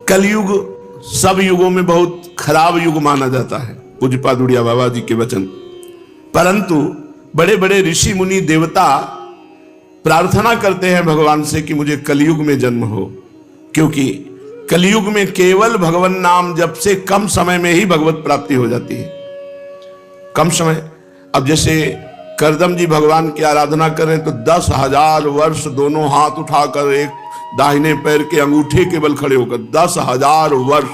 कलयुग सब युगों में बहुत खराब युग माना जाता है, पूज्यपाद उड़िया बाबा जी के वचन। परंतु बड़े बड़े ऋषि मुनि देवता प्रार्थना करते हैं भगवान से कि मुझे कलयुग में जन्म हो, क्योंकि कलयुग में केवल भगवान नाम जप से कम समय में ही भगवत प्राप्ति हो जाती है। कम समय, अब जैसे करदम जी भगवान की आराधना करें तो 10,000 वर्ष दोनों हाथ उठाकर एक दाहिने पैर के अंगूठे के बल खड़े होकर 10,000 वर्ष,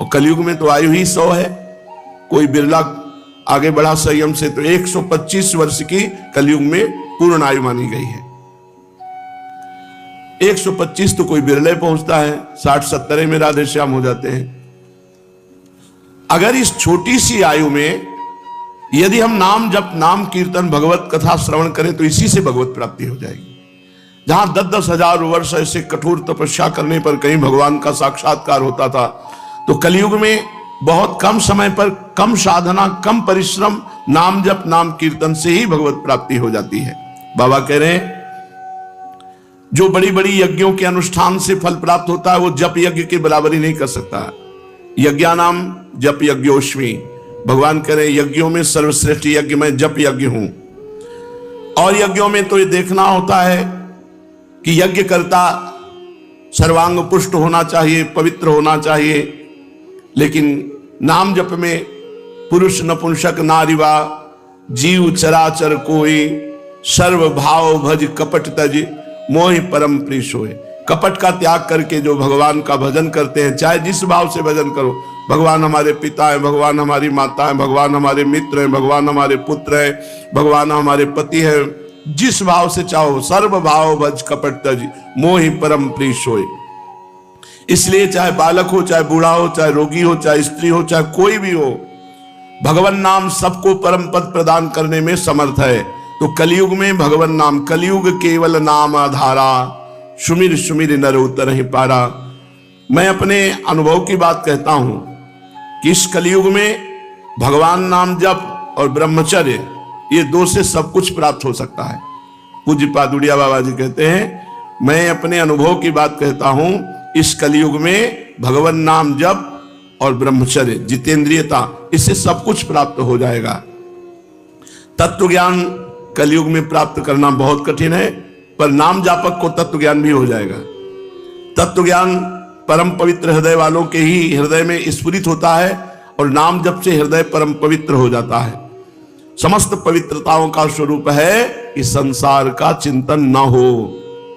और कलयुग में तो आयु ही 100 है। कोई बिरला आगे बढ़ा संयम से तो 125 वर्ष की कलयुग में पूर्ण आयु मानी गई है। 125 तो कोई बिरले पहुंचता है, 60-70 में राधे श्याम हो जाते हैं। अगर इस छोटी सी आयु में यदि हम नाम जप, नाम कीर्तन, भगवत कथा श्रवण करें तो इसी से भगवत प्राप्ति हो जाएगी। जहां 10-10 हजार वर्ष ऐसे कठोर तपस्या करने पर कहीं भगवान का साक्षात्कार होता था, तो कलयुग में बहुत कम समय पर, कम साधना, कम परिश्रम, नाम जप, नाम कीर्तन से ही भगवत प्राप्ति हो जाती है। बाबा कह रहे हैं जो बड़ी बड़ी यज्ञों के अनुष्ठान से फल प्राप्त होता है वो जप यज्ञ के बराबरी नहीं कर सकता। यज्ञानाम जप यज्ञोस्मि, भगवान कह रहे यज्ञों में सर्वश्रेष्ठ यज्ञ मैं जप यज्ञ हूं। और यज्ञों में तो ये देखना होता है कि यज्ञ करता सर्वांग पुष्ट होना चाहिए, पवित्र होना चाहिए। लेकिन नाम जप में पुरुष नपुंसक नारीवा जीव चराचर कोई, सर्व भाव भज कपट तज मोहि परम प्रिय सोए। कपट का त्याग करके जो भगवान का भजन करते हैं, चाहे जिस भाव से भजन करो, भगवान हमारे पिता हैं, भगवान हमारी माता हैं, भगवान हमारे मित्र हैं, भगवान हमारे पुत्र हैं, भगवान हमारे पति हैं, जिस भाव से चाहो, सर्व भाव भज कपट तज मोहि परम प्रिय सोए। इसलिए चाहे बालक हो, चाहे बूढ़ा हो, चाहे रोगी हो, चाहे स्त्री हो, चाहे कोई भी हो, भगवान नाम सबको परम पद प्रदान करने में समर्थ है। तो कलयुग में भगवान नाम, कलयुग केवल नाम आधारा, सुमिर सुमिर नर उतर ही पारा। मैं अपने अनुभव की बात कहता हूं कि इस कलयुग में भगवान नाम जप और ब्रह्मचर्य, ये दो से सब कुछ प्राप्त हो सकता है। पूज्यपाद उड़िया बाबा जी कहते हैं मैं अपने अनुभव की बात कहता हूं, इस कलयुग में भगवान नाम जप और ब्रह्मचर्य, जितेंद्रियता, इससे सब कुछ प्राप्त हो जाएगा। तत्व ज्ञान कलयुग में प्राप्त करना बहुत कठिन है, पर नाम जापक को तत्व ज्ञान भी हो जाएगा। तत्व ज्ञान परम पवित्र हृदय वालों के ही हृदय में स्फुरित होता है, और नाम जप से हृदय परम पवित्र हो जाता है। समस्त पवित्रताओं का स्वरूप है कि संसार का चिंतन न हो,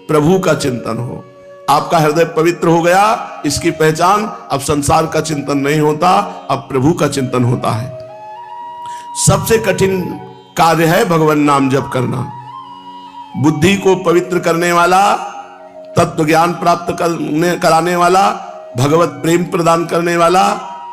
प्रभु का चिंतन हो। आपका हृदय पवित्र हो गया, इसकी पहचान अब संसार का चिंतन नहीं होता, अब प्रभु का चिंतन होता है। सबसे कठिन कार्य है भगवान नाम जप करना। बुद्धि को पवित्र करने वाला, तत्व ज्ञान प्राप्त कराने वाला, भगवत प्रेम प्रदान करने वाला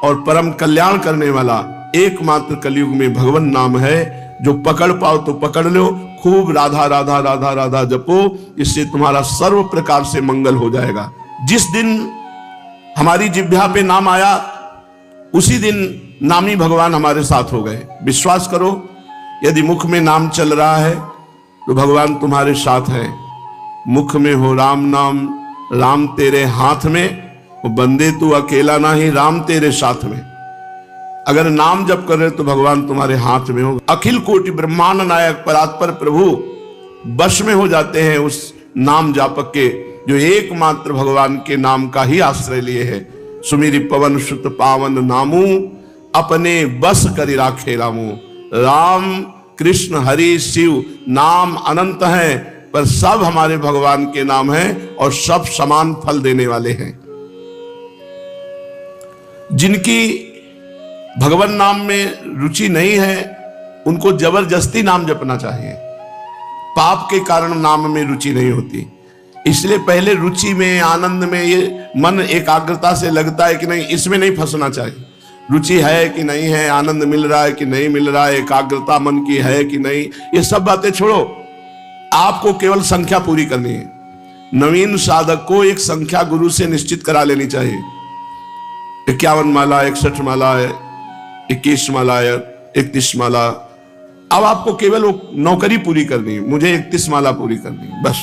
और परम कल्याण करने वाला एकमात्र कलयुग में भगवान नाम है। जो पकड़ पाओ तो पकड़ लो, खूब राधा राधा राधा राधा जपो, इससे तुम्हारा सर्व प्रकार से मंगल हो जाएगा। जिस दिन हमारी जिह्वा पे नाम आया, उसी दिन नामी भगवान हमारे साथ हो गए। विश्वास करो, यदि मुख में नाम चल रहा है तो भगवान तुम्हारे साथ है। मुख में हो राम नाम, राम तेरे हाथ में, वो बंदे तू अकेला नहीं, राम तेरे साथ में। अगर नाम जप कर रहे तो भगवान तुम्हारे हाथ में हो। अखिल कोटि ब्रह्मांड नायक परात्पर प्रभु वश में हो जाते हैं उस नाम जापक के, जो एकमात्र भगवान के नाम का ही आश्रय लिए है। सुमिरि पवन सुत पावन नामू, अपने बस करि राखे रामू। राम कृष्ण हरि शिव नाम अनंत हैं, पर सब हमारे भगवान के नाम हैं और सब समान फल देने वाले हैं। जिनकी भगवान नाम में रुचि नहीं है, उनको जबरदस्ती नाम जपना चाहिए। पाप के कारण नाम में रुचि नहीं होती, इसलिए पहले रुचि में, आनंद में ये मन एकाग्रता से लगता है कि नहीं, इसमें नहीं फंसना चाहिए। रुचि है कि नहीं है, आनंद मिल रहा है कि नहीं मिल रहा है, एकाग्रता मन की है कि नहीं, ये सब बातें छोड़ो। आपको केवल संख्या पूरी करनी है। नवीन साधक को एक संख्या गुरु से निश्चित करा लेनी चाहिए। 51 माला, 61 माला, 21 माला, 31 माला। अब आपको केवल वो नौकरी पूरी करनी है, मुझे 31 माला पूरी करनी है, बस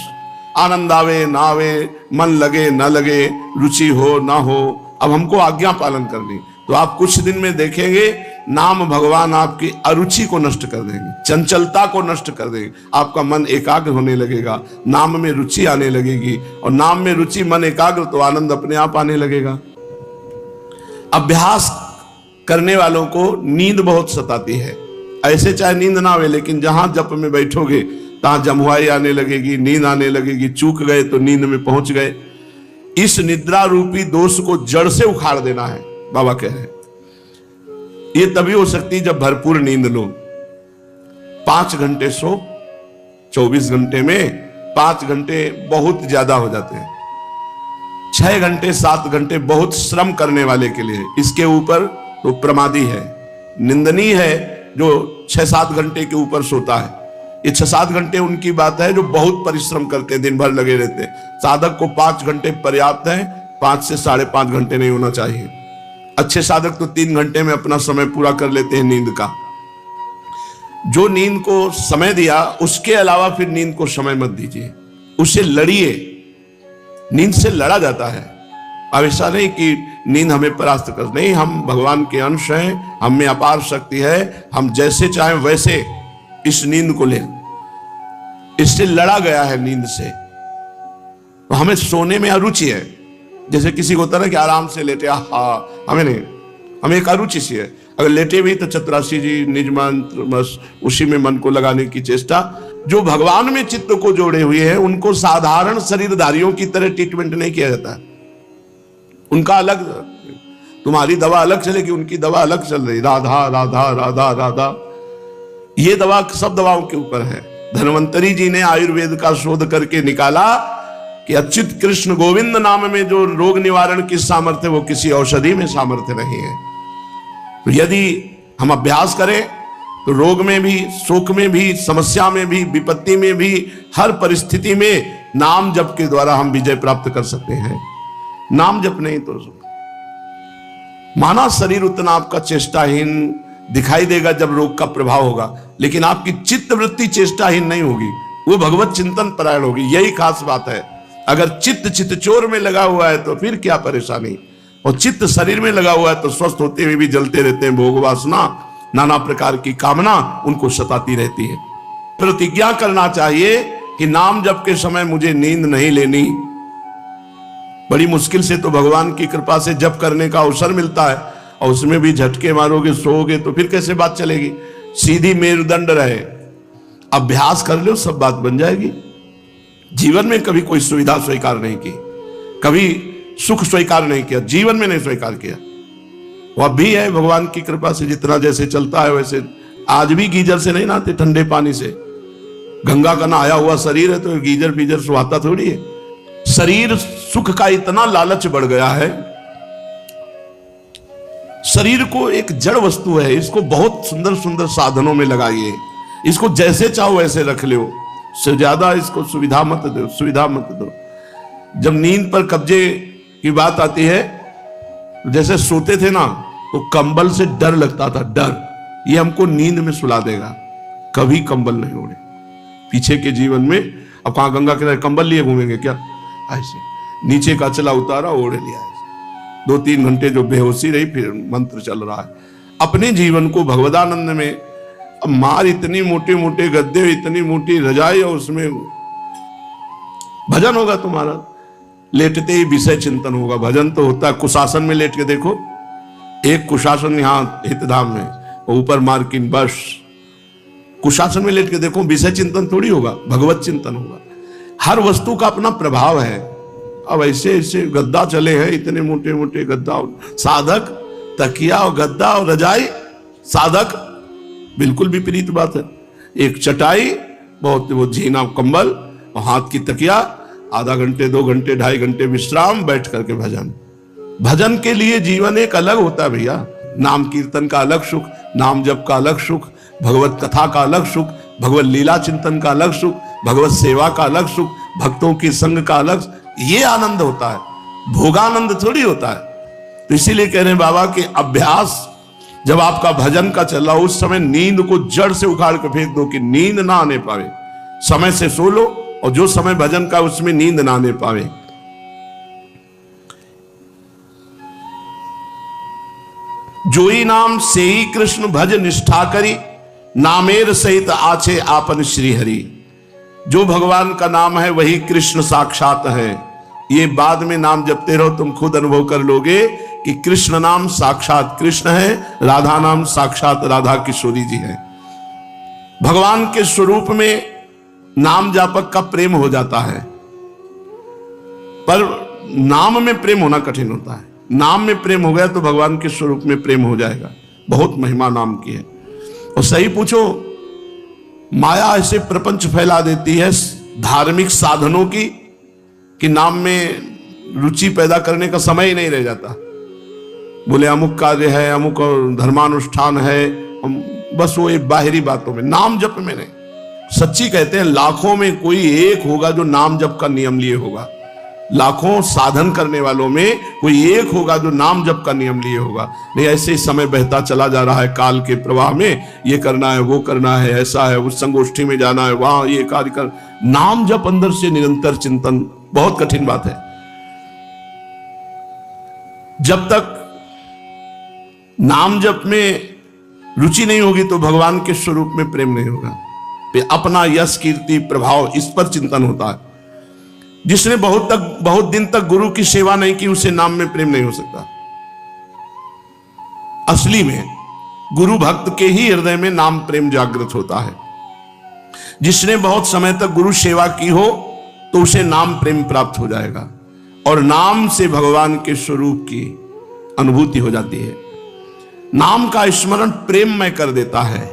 आनंद आवे ना आवे, मन लगे ना लगे, रुचि हो ना हो, अब हमको आज्ञा पालन करनी। तो आप कुछ दिन में देखेंगे नाम भगवान आपकी अरुचि को नष्ट कर देंगे, चंचलता को नष्ट कर देंगे, आपका मन एकाग्र होने लगेगा, नाम में रुचि आने लगेगी, और नाम में रुचि मन एकाग्र तो आनंद अपने आप आने लगेगा। अभ्यास करने वालों को नींद बहुत सताती है, ऐसे चाहे नींद ना आवे, लेकिन जहां जप में बैठोगे तहां जमुआई आने लगेगी, नींद आने लगेगी, चूक गए तो नींद में पहुंच गए। इस निद्रा रूपी दोष को जड़ से उखाड़ देना है, बाबा कह रहे हैं। ये तभी हो सकती जब भरपूर नींद लो। 5 घंटे सो, 24 घंटे में 5 घंटे बहुत ज्यादा हो जाते हैं। 6 घंटे 7 घंटे बहुत श्रम करने वाले के लिए, इसके ऊपर तो प्रमादी है, निंदनीय है जो 6-7 घंटे के ऊपर सोता है। ये 6-7 घंटे उनकी बात है जो बहुत परिश्रम करते हैं, दिन भर लगे रहते हैं। साधक को 5 घंटे पर्याप्त है, 5 से 5.5 घंटे नहीं होना चाहिए। अच्छे साधक तो 3 घंटे में अपना समय पूरा कर लेते हैं नींद का। जो नींद को समय दिया उसके अलावा फिर नींद को समय मत दीजिए, उससे लड़िए। नींद से लड़ा जाता है। अब ऐसा नहीं कि नींद हमें परास्त कर, नहीं, हम भगवान के अंश हैं, हम में अपार शक्ति है, हम जैसे चाहें वैसे इस नींद को लें। इससे लड़ा गया है नींद से, तो हमें सोने में अरुचि है। जैसे किसी को होता है ना कि आराम से लेटे, हमें नहीं, हमें एक अरुचि सी है। अगर लेटे भी तो चतुरासी जी निज मंत्र, बस उसी में मन को लगाने की चेष्टा। जो भगवान में चित्त को जोड़े हुए हैं उनको साधारण शरीरधारियों की तरह ट्रीटमेंट नहीं किया जाता है। उनका अलग, तुम्हारी दवा अलग चलेगी, उनकी दवा अलग चल रही, राधा राधा राधा राधा। ये दवा सब दवाओं के ऊपर है। धन्वंतरी जी ने आयुर्वेद का शोध करके निकाला कि अच्युत कृष्ण गोविंद नाम में जो रोग निवारण की सामर्थ्य वो किसी औषधि में सामर्थ्य नहीं है। तो यदि हम अभ्यास करें तो रोग में भी, शोक में भी, समस्या में भी, विपत्ति में भी, हर परिस्थिति में नाम जप के द्वारा हम विजय प्राप्त कर सकते हैं। नाम जप नहीं तो माना शरीर उतना आपका चेष्टाहीन दिखाई देगा जब रोग का प्रभाव होगा, लेकिन आपकी चित्त वृत्ति चेष्टाहीन नहीं होगी, वो भगवत चिंतन परायण होगी। यही खास बात है। अगर चित्त चोर में लगा हुआ है तो फिर क्या परेशानी, और चित्त शरीर में लगा हुआ है तो स्वस्थ होते हुए भी जलते रहते हैं। भोग वासना, नाना प्रकार की कामना उनको सताती रहती है। प्रतिज्ञा करना चाहिए कि नाम जप के समय मुझे नींद नहीं लेनी। बड़ी मुश्किल से तो भगवान की कृपा से जप करने का अवसर मिलता है, और उसमें भी झटके मारोगे, सोओगे तो फिर कैसे बात चलेगी। सीधी मेरुदंड रहे, अभ्यास कर लो, सब बात बन जाएगी। जीवन में कभी कोई सुविधा स्वीकार नहीं की, कभी सुख स्वीकार नहीं किया, जीवन में नहीं स्वीकार किया। वह भी है भगवान की कृपा से, जितना जैसे चलता है वैसे। आज भी गीजर से नहीं नहाते, ठंडे पानी से। गंगा का नहाया हुआ शरीर है तो गीजर पीजर सुहाता थोड़ी है। शरीर सुख का इतना लालच बढ़ गया है। शरीर को एक जड़ वस्तु है, इसको बहुत सुंदर सुंदर साधनों में लगाइए, इसको जैसे चाहो वैसे रख लो, से ज्यादा इसको सुविधा मत दो, सुविधा मत दो। जब नींद पर कब्जे की बात आती है, जैसे सोते थे ना तो कंबल से डर लगता था, डर ये हमको नींद में सुला देगा, कभी कंबल नहीं ओढ़े। पीछे के जीवन में अब कहां गंगा किनारे कंबल लिए घूमेंगे क्या, ऐसे नीचे का चला उतारा ओढ़ लिया। 2-3 घंटे जो बेहोशी रही, फिर मंत्र चल रहा है। अपने जीवन को भगवदानंद में अब मार, इतनी मोटे मोटे गद्दे, इतनी मोटी रजाई, और उसमें भजन होगा तुम्हारा। लेटते ही विषय चिंतन होगा। भजन तो होता है कुशासन में लेट के देखो, एक कुशासन यहाँ हितधाम में, ऊपर मार्किन, बस कुशासन में लेट के देखो, विषय चिंतन थोड़ी होगा, भगवत चिंतन होगा। हर वस्तु का अपना प्रभाव है। अब ऐसे ऐसे गद्दा चले हैं, इतने मोटे मोटे गद्दा, साधक तकिया और गद्दा और रजाई, साधक बिल्कुल विपरीत बात है। एक चटाई, बहुत वो झीना कंबल और हाथ की तकिया, आधा घंटे 2 घंटे 2.5 घंटे विश्राम, बैठ करके भजन। भजन के लिए जीवन एक अलग होता है भैया। नाम कीर्तन का अलग सुख, नाम जप का अलग सुख, भगवत कथा का अलग सुख, भगवत लीला चिंतन का अलग सुख, भगवत सेवा का अलग सुख, भक्तों की संग का अलग, ये आनंद होता है, भोगानंद थोड़ी होता है। तो इसीलिए कह रहे हैं बाबा कि अभ्यास जब आपका भजन का चल रहा हो, उस समय नींद को जड़ से उखाड़ के फेंक दो कि नींद ना आने पाए। समय से सो लो, और जो समय भजन का उसमें नींद ना आने पावे। जोई नाम से ही कृष्ण भज निष्ठा करी, नामेर सहित आछे आपन श्री हरि। जो भगवान का नाम है वही कृष्ण साक्षात है। ये बाद में नाम जपते रहो, तुम खुद अनुभव कर लोगे कि कृष्ण नाम साक्षात कृष्ण है, राधा नाम साक्षात राधा किशोरी जी है। भगवान के स्वरूप में नाम जापक का प्रेम हो जाता है, पर नाम में प्रेम होना कठिन होता है। नाम में प्रेम हो गया तो भगवान के स्वरूप में प्रेम हो जाएगा। बहुत महिमा नाम की है। और सही पूछो, माया ऐसे प्रपंच फैला देती है धार्मिक साधनों की कि नाम में रुचि पैदा करने का समय ही नहीं रह जाता। बोले अमुक कार्य है, अमुक धर्मानुष्ठान है, बस वो एक बाहरी बातों में, नाम जप में नहीं। सच्ची कहते हैं लाखों में कोई एक होगा जो नाम जप का नियम लिए होगा। लाखों साधन करने वालों में कोई एक होगा जो नाम जप का नियम लिए होगा। नहीं, ऐसे ही समय बहता चला जा रहा है काल के प्रवाह में। ये करना है, वो करना है, ऐसा है, उस संगोष्ठी में जाना है, वहां ये कार्य कर। नाम जप अंदर से निरंतर चिंतन बहुत कठिन बात है। जब तक नाम जप में रुचि नहीं होगी तो भगवान के स्वरूप में प्रेम नहीं होगा। अपना यश कीर्ति प्रभाव इस पर चिंतन होता है। जिसने बहुत दिन तक गुरु की सेवा नहीं की उसे नाम में प्रेम नहीं हो सकता। असली में गुरु भक्त के ही हृदय में नाम प्रेम जागृत होता है। जिसने बहुत समय तक गुरु सेवा की हो तो उसे नाम प्रेम प्राप्त हो जाएगा और नाम से भगवान के स्वरूप की अनुभूति हो जाती है। नाम का स्मरण प्रेममय कर देता है।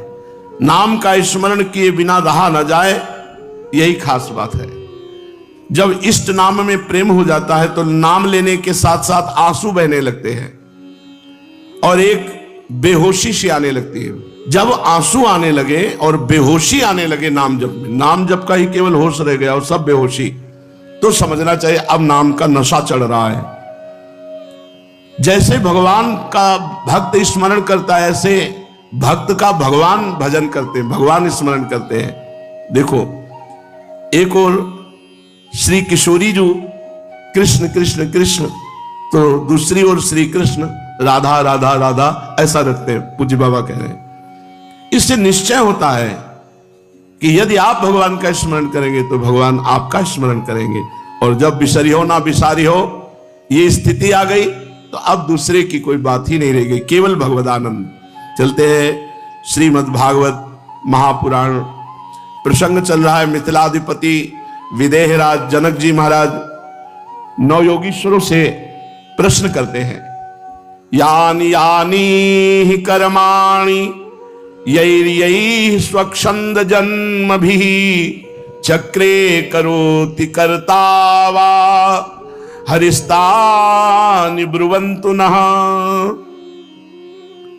नाम का स्मरण किए बिना रहा न जाए, यही खास बात है। जब इष्ट नाम में प्रेम हो जाता है तो नाम लेने के साथ साथ आंसू बहने लगते हैं और एक बेहोशी सी आने लगती है। जब आंसू आने लगे और बेहोशी आने लगे नाम जप में, नाम जप का ही केवल होश रह गया और सब बेहोशी, तो समझना चाहिए अब नाम का नशा चढ़ रहा है। जैसे भगवान का भक्त स्मरण करता है, ऐसे भक्त का भगवान भजन करते हैं, भगवान स्मरण करते हैं। देखो, एक और श्री किशोरी जो कृष्ण कृष्ण कृष्ण, तो दूसरी ओर श्री कृष्ण राधा राधा राधा, ऐसा रखते हैं। पूज्य बाबा कह रहे हैं इससे निश्चय होता है कि यदि आप भगवान का स्मरण करेंगे तो भगवान आपका स्मरण करेंगे। और जब बिसरी हो ना बिसारी हो, ये स्थिति आ गई तो अब दूसरे की कोई बात ही नहीं रह गई, केवल भगवदानंद। चलते हैं श्रीमद् भागवत महापुराण। प्रसंग चल रहा है मिथिलाधिपति विदेहराज जनक जी महाराज नौ योगीश्वरों से प्रश्न करते हैं। यानी यानी कर्माणि यैर्यैः स्वच्छंद जन्म भी चक्रे करोति कर्ता वा हरिस्तानि ब्रुवन्तु नः।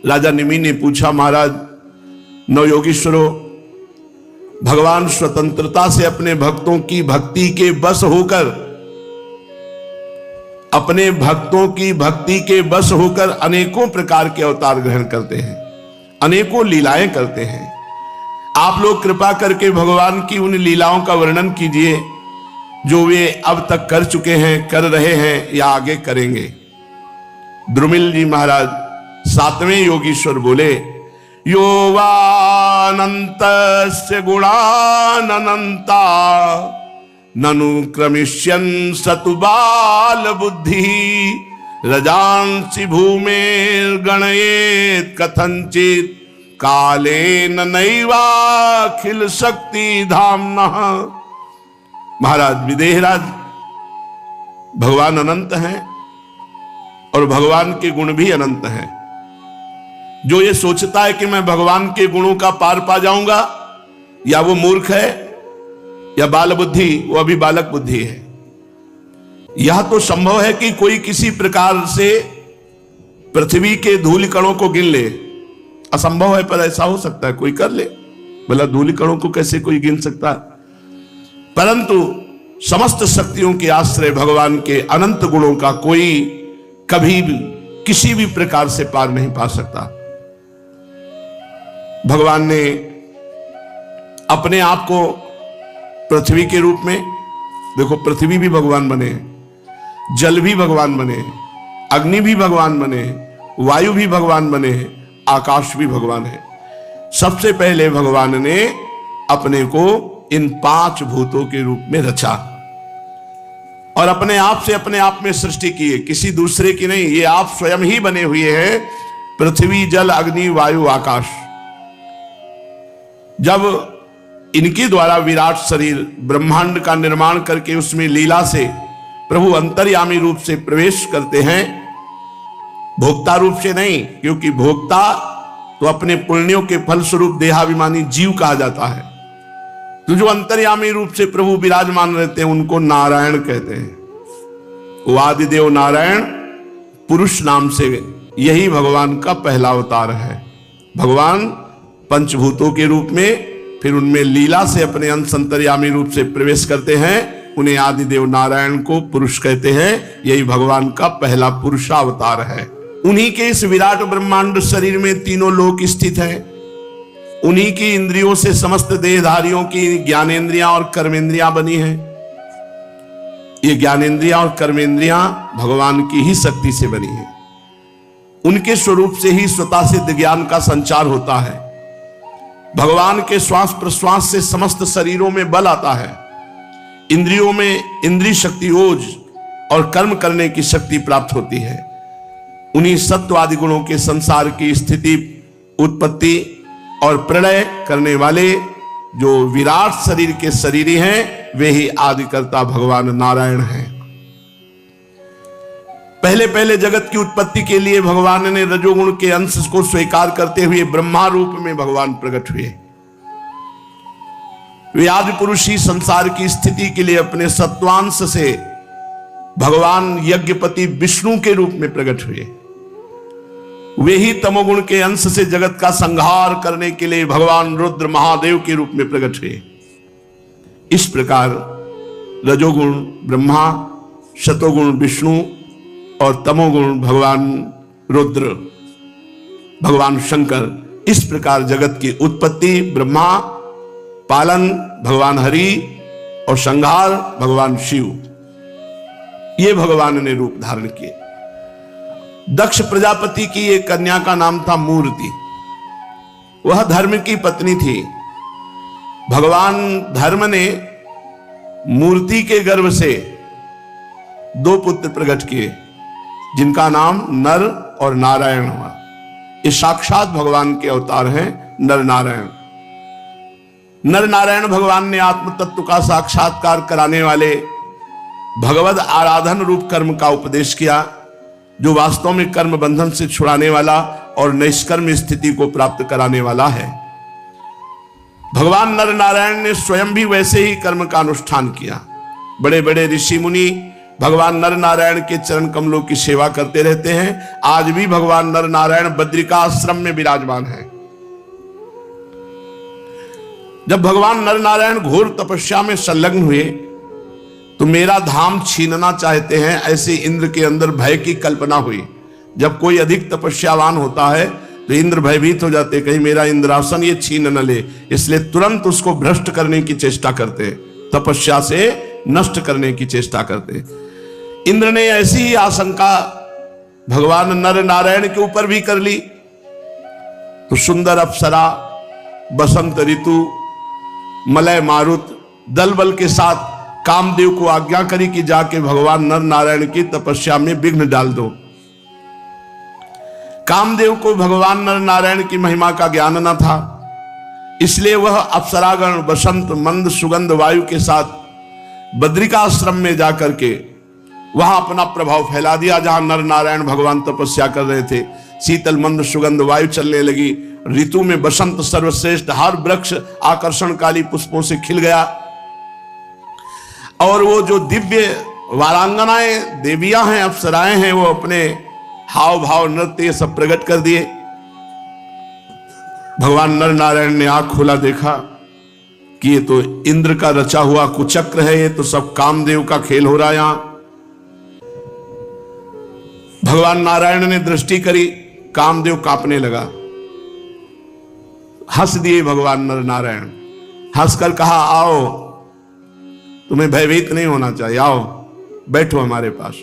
राजा निमि ने पूछा, महाराज नौ योगीश्वरों, भगवान स्वतंत्रता से अपने भक्तों की भक्ति के बस होकर, अपने भक्तों की भक्ति के बस होकर अनेकों प्रकार के अवतार ग्रहण करते हैं, अनेकों लीलाएं करते हैं। आप लोग कृपा करके भगवान की उन लीलाओं का वर्णन कीजिए जो वे अब तक कर चुके हैं, कर रहे हैं या आगे करेंगे। द्रुमिल जी महाराज 7वें योगीश्वर बोले, यो वानन्तस्य गुणानन्ता ननु क्रमिष्यन् सतु बाल बुद्धि रजांसि भूमेर्गणयेत् कथंचित् कालेन नैवाखिल शक्ति धाम्नः। महाराज विदेहराज भगवान अनंत हैं और भगवान के गुण भी अनंत हैं। जो ये सोचता है कि मैं भगवान के गुणों का पार पा जाऊंगा, या वो मूर्ख है या बाल बुद्धि, वो अभी बालक बुद्धि है। यह तो संभव है कि कोई किसी प्रकार से पृथ्वी के धूल कणों को गिन ले, असंभव है पर ऐसा हो सकता है, कोई कर ले। भला धूल कणों को कैसे कोई गिन सकता है? परंतु समस्त शक्तियों के आश्रय भगवान के अनंत गुणों का कोई कभी भी किसी भी प्रकार से पार नहीं पा सकता। भगवान ने अपने आप को पृथ्वी के रूप में, देखो पृथ्वी भी भगवान बने, जल भी भगवान बने, अग्नि भी भगवान बने, वायु भी भगवान बने, आकाश भी भगवान है। सबसे पहले भगवान ने अपने को इन 5 भूतों के रूप में रचा और अपने आप से अपने आप में सृष्टि की है, किसी दूसरे की नहीं। ये आप स्वयं ही बने हुए हैं, पृथ्वी, जल, अग्नि, वायु, आकाश। जब इनके द्वारा विराट शरीर ब्रह्मांड का निर्माण करके उसमें लीला से प्रभु अंतर्यामी रूप से प्रवेश करते हैं, भोक्ता रूप से नहीं, क्योंकि भोक्ता तो अपने पुण्यों के फलस्वरूप देहाभिमानी जीव कहा जाता है। तो जो अंतर्यामी रूप से प्रभु विराजमान रहते हैं उनको नारायण कहते हैं। वो आदिदेव नारायण पुरुष नाम से, यही भगवान का पहला अवतार है। भगवान पंचभूतों के रूप में, फिर उनमें लीला से अपने अंश अंतर्यामी रूप से प्रवेश करते हैं, उन्हें आदिदेव नारायण को पुरुष कहते हैं। यही भगवान का पहला पुरुषावतार है। उन्हीं के इस विराट ब्रह्मांड शरीर में तीनों लोक स्थित है। उन्हीं की इंद्रियों से समस्त देहधारियों की ज्ञानेंद्रियां और कर्मेंद्रियां बनी हैं। ये ज्ञानेंद्रियां और कर्मेंद्रियां भगवान की ही शक्ति से बनी हैं। उनके स्वरूप से ही स्वतः सिद्ध ज्ञान का संचार होता है। भगवान के श्वास प्रश्वास से समस्त शरीरों में बल आता है। इंद्रियों में इंद्रिय शक्ति, ओज और कर्म करने की शक्ति प्राप्त होती है। उन्हीं सत्वादि गुणों के संसार की स्थिति, उत्पत्ति और प्रलय करने वाले जो विराट शरीर के शरीरी हैं, वे ही आदिकर्ता भगवान नारायण हैं। पहले पहले जगत की उत्पत्ति के लिए भगवान ने रजोगुण के अंश को स्वीकार करते हुए ब्रह्मा रूप में भगवान प्रकट हुए। वे आदि पुरुष ही संसार की स्थिति के लिए अपने सत्वांश से भगवान यज्ञपति विष्णु के रूप में प्रकट हुए। वे ही तमोगुण के अंश से जगत का संहार करने के लिए भगवान रुद्र महादेव के रूप में प्रकट हुए। इस प्रकार रजोगुण ब्रह्मा, शतोगुण विष्णु और तमोगुण भगवान रुद्र, भगवान शंकर, इस प्रकार जगत की उत्पत्ति ब्रह्मा, पालन भगवान हरि और संहार भगवान शिव, ये भगवान ने रूप धारण किए। दक्ष प्रजापति की एक कन्या का नाम था मूर्ति। वह धर्म की पत्नी थी। भगवान धर्म ने मूर्ति के गर्भ से 2 पुत्र प्रकट किए, जिनका नाम नर और नारायण हुआ। ये साक्षात भगवान के अवतार हैं, नर नारायण। नर नारायण भगवान ने आत्म तत्व का साक्षात्कार कराने वाले भगवद आराधन रूप कर्म का उपदेश किया, जो वास्तव में कर्म बंधन से छुड़ाने वाला और निष्कर्म स्थिति को प्राप्त कराने वाला है। भगवान नर नारायण ने स्वयं भी वैसे ही कर्म का अनुष्ठान किया। बड़े बड़े ऋषि मुनि भगवान नर नारायण के चरण कमलों की सेवा करते रहते हैं। आज भी भगवान नर नारायण बद्रिका आश्रम में विराजमान है। जब भगवान नर नारायण घोर तपस्या में संलग्न हुए तो मेरा धाम छीनना चाहते हैं, ऐसे इंद्र के अंदर भय की कल्पना हुई। जब कोई अधिक तपस्यावान होता है तो इंद्र भयभीत हो जाते, कहीं मेरा इंद्रासन ये छीन न ले, इसलिए तुरंत उसको भ्रष्ट करने की चेष्टा करते, तपस्या से नष्ट करने की चेष्टा करते। इंद्र ने ऐसी ही आशंका भगवान नर नारायण के ऊपर भी कर ली। तो सुंदर अप्सरा, बसंत ऋतु, मलय मारुत दल बल के साथ कामदेव को आज्ञा करी कि जाके भगवान नर नारायण की तपस्या में विघ्न डाल दो। कामदेव को भगवान नर नारायण की महिमा का ज्ञान न था, इसलिए वह अप्सरागण बसंत मंद सुगंध वायु के साथ बद्रिका आश्रम में जाकर के वहां अपना प्रभाव फैला दिया। जहां नर नारायण भगवान तपस्या कर रहे थे, शीतल मंद सुगंध वायु चलने लगी। ऋतु में बसंत सर्वश्रेष्ठ, हर वृक्ष आकर्षणकारी पुष्पों से खिल गया और वो जो दिव्य वारांगनाएं, देवियां हैं, अप्सराएं हैं, वो अपने हाव भाव नृत्य सब प्रकट कर दिए। भगवान नर नारायण ने आंख खोला, देखा कि ये तो इंद्र का रचा हुआ कुचक्र है, ये तो सब कामदेव का खेल हो रहा है। यहां भगवान नारायण ने दृष्टि करी, कामदेव कांपने लगा। हंस दिए भगवान नर नारायण, हंसकर कहा, आओ तुम्हें भयभीत नहीं होना चाहिए, आओ बैठो हमारे पास।